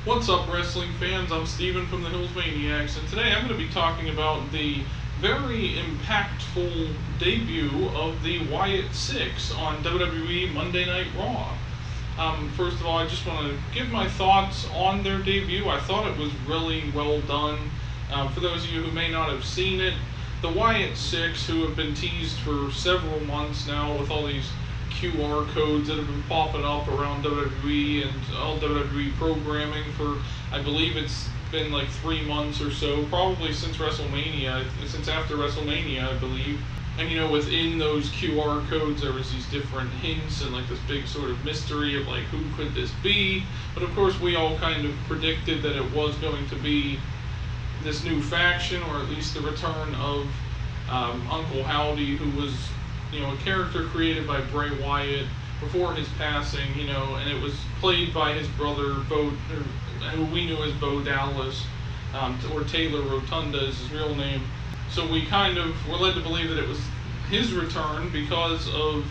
What's up, wrestling fans? I'm Steven from the Hills Maniacs, and today I'm going to be talking about the very impactful debut of the Wyatt Sicks on WWE Monday Night Raw. First of all, I just want to give my thoughts on their debut. I thought it was really well done. For those of you who may not have seen it, the Wyatt Sicks, who have been teased for several months now with all these QR codes that have been popping up around WWE and all WWE programming for, I believe it's been like 3 months or so, probably since WrestleMania, since after WrestleMania, I believe. And within those QR codes, there was these different hints and like this big sort of mystery of like, who could this be? But of course, we all kind of predicted that it was going to be this new faction, or at least the return of Uncle Howdy, who was a character created by Bray Wyatt before his passing, and it was played by his brother, who we knew as Bo Dallas, or Taylor Rotunda is his real name. So we kind of were led to believe that it was his return because of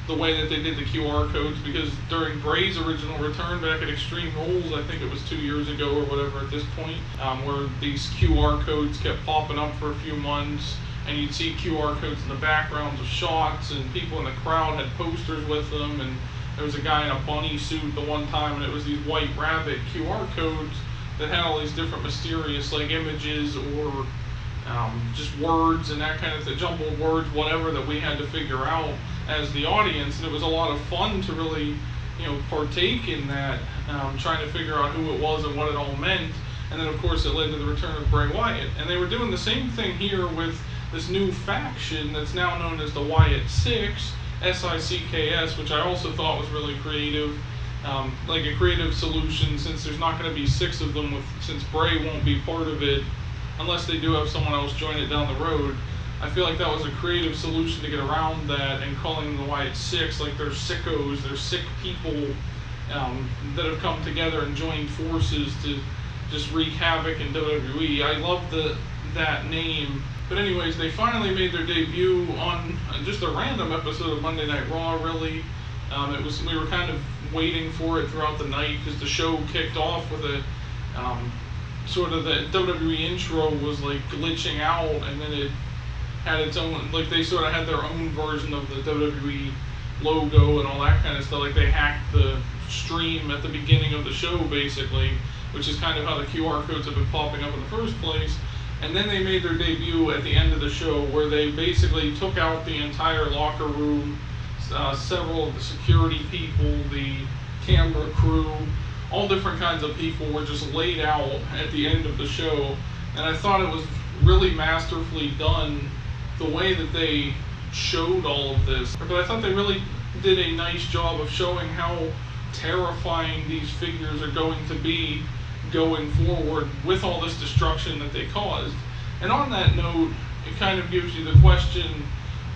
the way that they did the QR codes, because during Bray's original return back at Extreme Rules, I think it was 2 years ago or whatever at this point, where these QR codes kept popping up for a few months, and you'd see QR codes in the backgrounds of shots, and people in the crowd had posters with them, and there was a guy in a bunny suit the one time, and it was these white rabbit QR codes that had all these different mysterious like images or just words and that kind of thing, jumbled words, whatever, that we had to figure out as the audience. And it was a lot of fun to really partake in that, trying to figure out who it was and what it all meant. And then of course it led to the return of Bray Wyatt, and they were doing the same thing here with this new faction that's now known as the Wyatt Sicks, SICKS, which I also thought was really creative, like a creative solution, since there's not going to be 6 of them, since Bray won't be part of it unless they do have someone else join it down the road. I feel like that was a creative solution to get around that, and calling them the Wyatt Sicks, like they're sickos, they're sick people that have come together and joined forces to just wreak havoc in WWE. I love that name. But anyways, they finally made their debut on just a random episode of Monday Night Raw, really. We were kind of waiting for it throughout the night, because the show kicked off with a sort of the WWE intro was like glitching out, and then it had its own, like they sort of had their own version of the WWE logo and all that kind of stuff. Like they hacked the stream at the beginning of the show, basically, which is kind of how the QR codes have been popping up in the first place. And then they made their debut at the end of the show, where they basically took out the entire locker room, several of the security people, the camera crew, all different kinds of people were just laid out at the end of the show. And I thought it was really masterfully done, the way that they showed all of this. But I thought they really did a nice job of showing how terrifying these figures are going to be going forward with all this destruction that they caused. And on that note, it kind of gives you the question,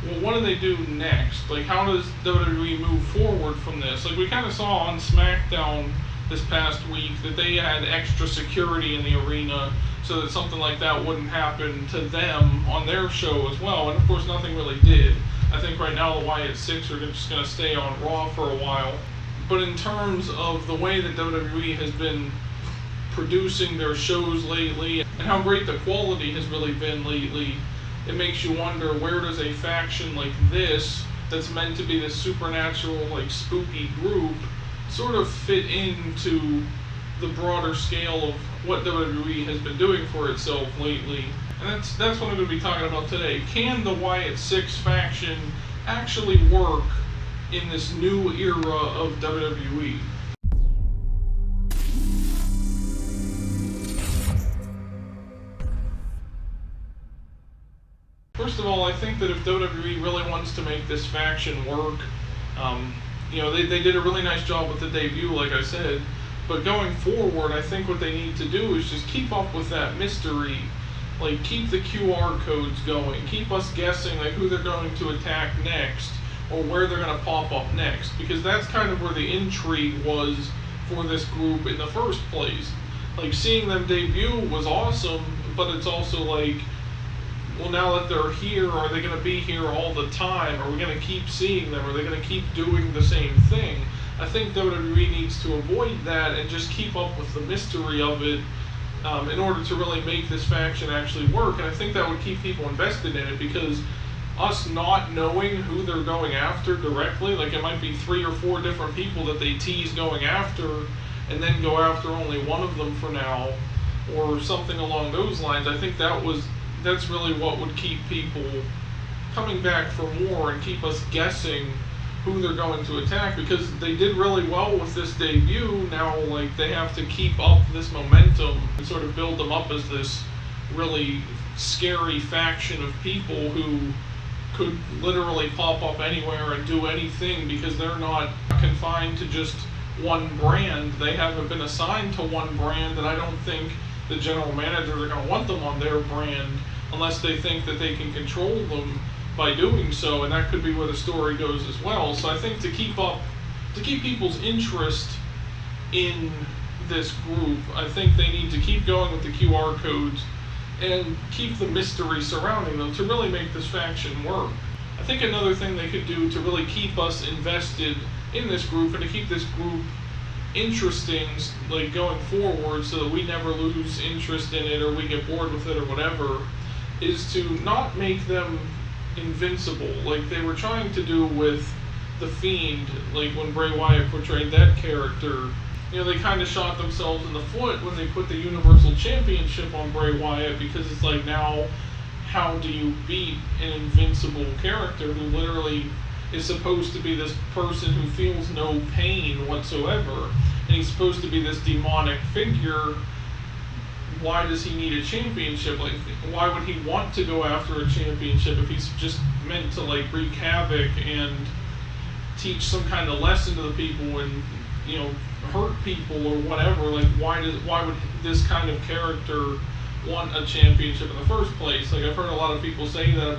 well, what do they do next? Like, how does WWE move forward from this? Like, we kind of saw on SmackDown this past week that they had extra security in the arena so that something like that wouldn't happen to them on their show as well. And of course, nothing really did. I think right now the Wyatt Sicks are just going to stay on Raw for a while. But in terms of the way that WWE has been producing their shows lately, and how great the quality has really been lately, it makes you wonder, where does a faction like this, that's meant to be this supernatural, like spooky group, sort of fit into the broader scale of what WWE has been doing for itself lately. And that's what I'm going to be talking about today. Can the Wyatt Sicks faction actually work in this new era of WWE? First of all, I think that if WWE really wants to make this faction work, they did a really nice job with the debut, like I said, but going forward, I think what they need to do is just keep up with that mystery, like keep the QR codes going, keep us guessing like who they're going to attack next, or where they're going to pop up next, because that's kind of where the intrigue was for this group in the first place. Like, seeing them debut was awesome, but it's also like, well, now that they're here, are they going to be here all the time? Are we going to keep seeing them? Are they going to keep doing the same thing? I think WWE needs to avoid that and just keep up with the mystery of it in order to really make this faction actually work. And I think that would keep people invested in it, because us not knowing who they're going after directly, like it might be 3 or 4 different people that they tease going after and then go after only one of them for now, or something along those lines. I think that's really what would keep people coming back for more and keep us guessing who they're going to attack, because they did really well with this debut. Now, like, they have to keep up this momentum and sort of build them up as this really scary faction of people who could literally pop up anywhere and do anything, because they're not confined to just one brand. They haven't been assigned to one brand, and I don't think the general managers are going to want them on their brand unless they think that they can control them by doing so, and that could be where the story goes as well. So I think to keep people's interest in this group, I think they need to keep going with the QR codes and keep the mystery surrounding them to really make this faction work. I think another thing they could do to really keep us invested in this group and to keep this group interesting, like, going forward, so that we never lose interest in it or we get bored with it or whatever, is to not make them invincible like they were trying to do with The Fiend. Like when Bray Wyatt portrayed that character, you know, they kind of shot themselves in the foot when they put the Universal Championship on Bray Wyatt, because it's like, now how do you beat an invincible character who literally is supposed to be this person who feels no pain whatsoever, and he's supposed to be this demonic figure? Why does he need a championship? Like, why would he want to go after a championship if he's just meant to, like, wreak havoc and teach some kind of lesson to the people and, you know, hurt people or whatever? Like, why would this kind of character want a championship in the first place? Like, I've heard a lot of people say that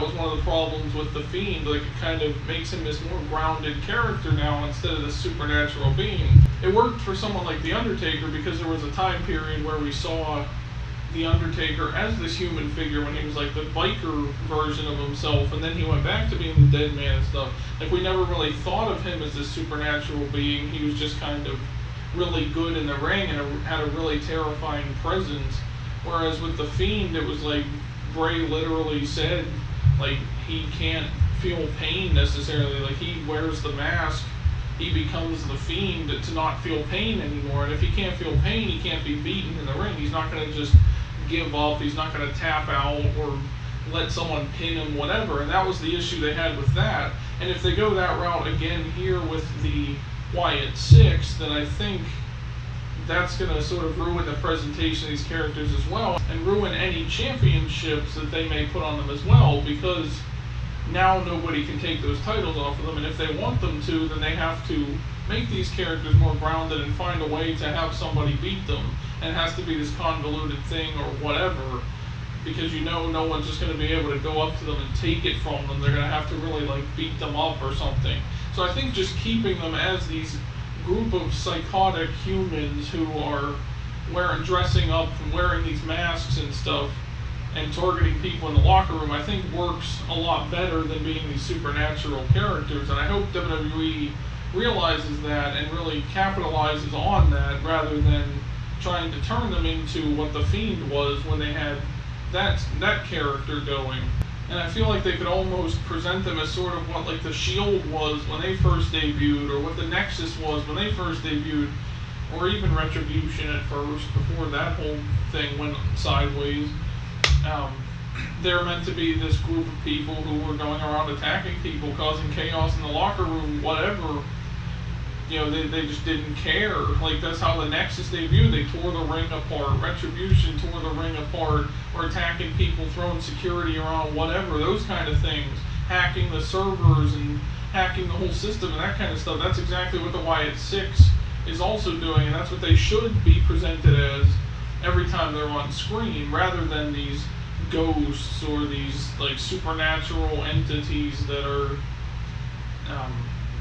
was one of the problems with The Fiend. Like, it kind of makes him this more grounded character now instead of this supernatural being. It worked for someone like The Undertaker, because there was a time period where we saw The Undertaker as this human figure when he was like the biker version of himself, and then he went back to being the dead man and stuff. Like, we never really thought of him as this supernatural being. He was just kind of really good in the ring and had a really terrifying presence. Whereas with The Fiend, it was like Bray literally said, like, he can't feel pain necessarily. Like, he wears the mask, he becomes the Fiend to not feel pain anymore. And if he can't feel pain, he can't be beaten in the ring. He's not going to just give up. He's not going to tap out or let someone pin him, whatever. And that was the issue they had with that. And if they go that route again here with the Wyatt Sicks, then I think that's going to sort of ruin the presentation of these characters as well, and ruin any championships that they may put on them as well, because now nobody can take those titles off of them. And if they want them to, then they have to make these characters more grounded and find a way to have somebody beat them. And it has to be this convoluted thing or whatever, because you know no one's just going to be able to go up to them and take it from them. They're going to have to really, like, beat them up or something. So I think just keeping them as these group of psychotic humans who are dressing up and wearing these masks and stuff and targeting people in the locker room, I think works a lot better than being these supernatural characters. And I hope WWE realizes that and really capitalizes on that, rather than trying to turn them into what The Fiend was when they had that character going. And I feel like they could almost present them as sort of what, like, the Shield was when they first debuted, or what the Nexus was when they first debuted, or even Retribution at first, before that whole thing went sideways. They're meant to be this group of people who were going around attacking people, causing chaos in the locker room, whatever. You know, they just didn't care. Like, that's how the Nexus debuted. They tore the ring apart. Retribution tore the ring apart, or attacking people, throwing security around, whatever, those kind of things. Hacking the servers and hacking the whole system and that kind of stuff. That's exactly what the Wyatt Sicks is also doing, and that's what they should be presented as every time they're on screen, rather than these ghosts or these, like, supernatural entities that are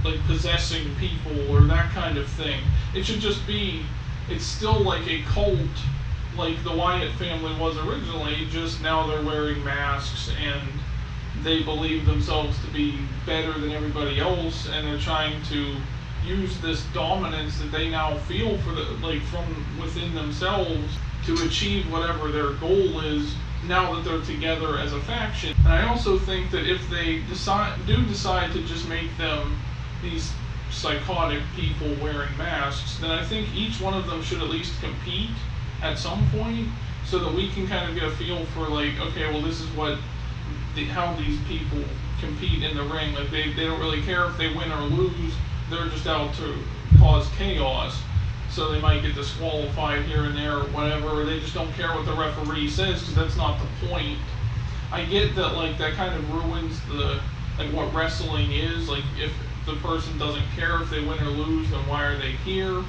like possessing people or that kind of thing. It should just be, it's still like a cult, like the Wyatt family was originally, just now they're wearing masks and they believe themselves to be better than everybody else, and they're trying to use this dominance that they now feel for from within themselves to achieve whatever their goal is now that they're together as a faction. And I also think that if they decide to just make them these psychotic people wearing masks, then I think each one of them should at least compete at some point, so that we can kind of get a feel for okay, well, this is how these people compete in the ring. They don't really care if they win or lose, they're just out to cause chaos. So they might get disqualified here and there or whatever, or they just don't care what the referee says, because that's not the point. I get that that kind of ruins what wrestling is. If the person doesn't care if they win or lose, then why are they here?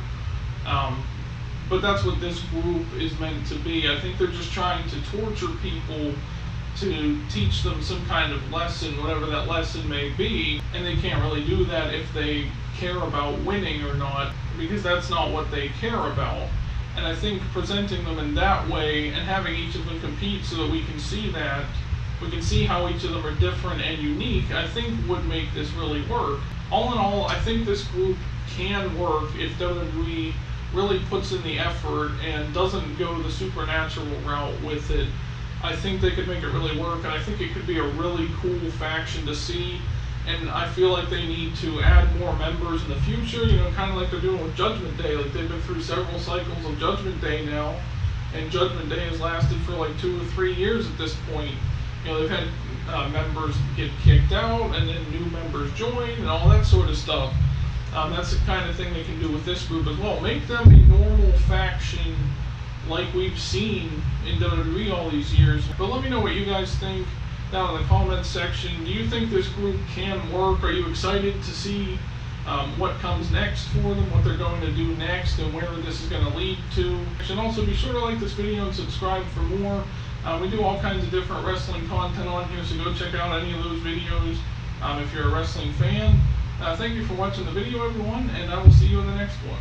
But that's what this group is meant to be. I think they're just trying to torture people to teach them some kind of lesson, whatever that lesson may be, and they can't really do that if they care about winning or not, because that's not what they care about. And I think presenting them in that way and having each of them compete so that we can see how each of them are different and unique, I think would make this really work. All in all, I think this group can work if WWE really puts in the effort and doesn't go the supernatural route with it. I think they could make it really work, and I think it could be a really cool faction to see. And I feel like they need to add more members in the future, kind of like they're doing with Judgment Day. They've been through several cycles of Judgment Day now, and Judgment Day has lasted for 2 or 3 years at this point. They've had members get kicked out, and then new members join, and all that sort of stuff. That's the kind of thing they can do with this group as well. Make them a normal faction like we've seen in WWE all these years. But let me know what you guys think down in the comments section. Do you think this group can work? Are you excited to see what comes next for them, what they're going to do next, and where this is going to lead to? And also be sure to like this video and subscribe for more. We do all kinds of different wrestling content on here, so go check out any of those videos if you're a wrestling fan. Thank you for watching the video, everyone, and I will see you in the next one.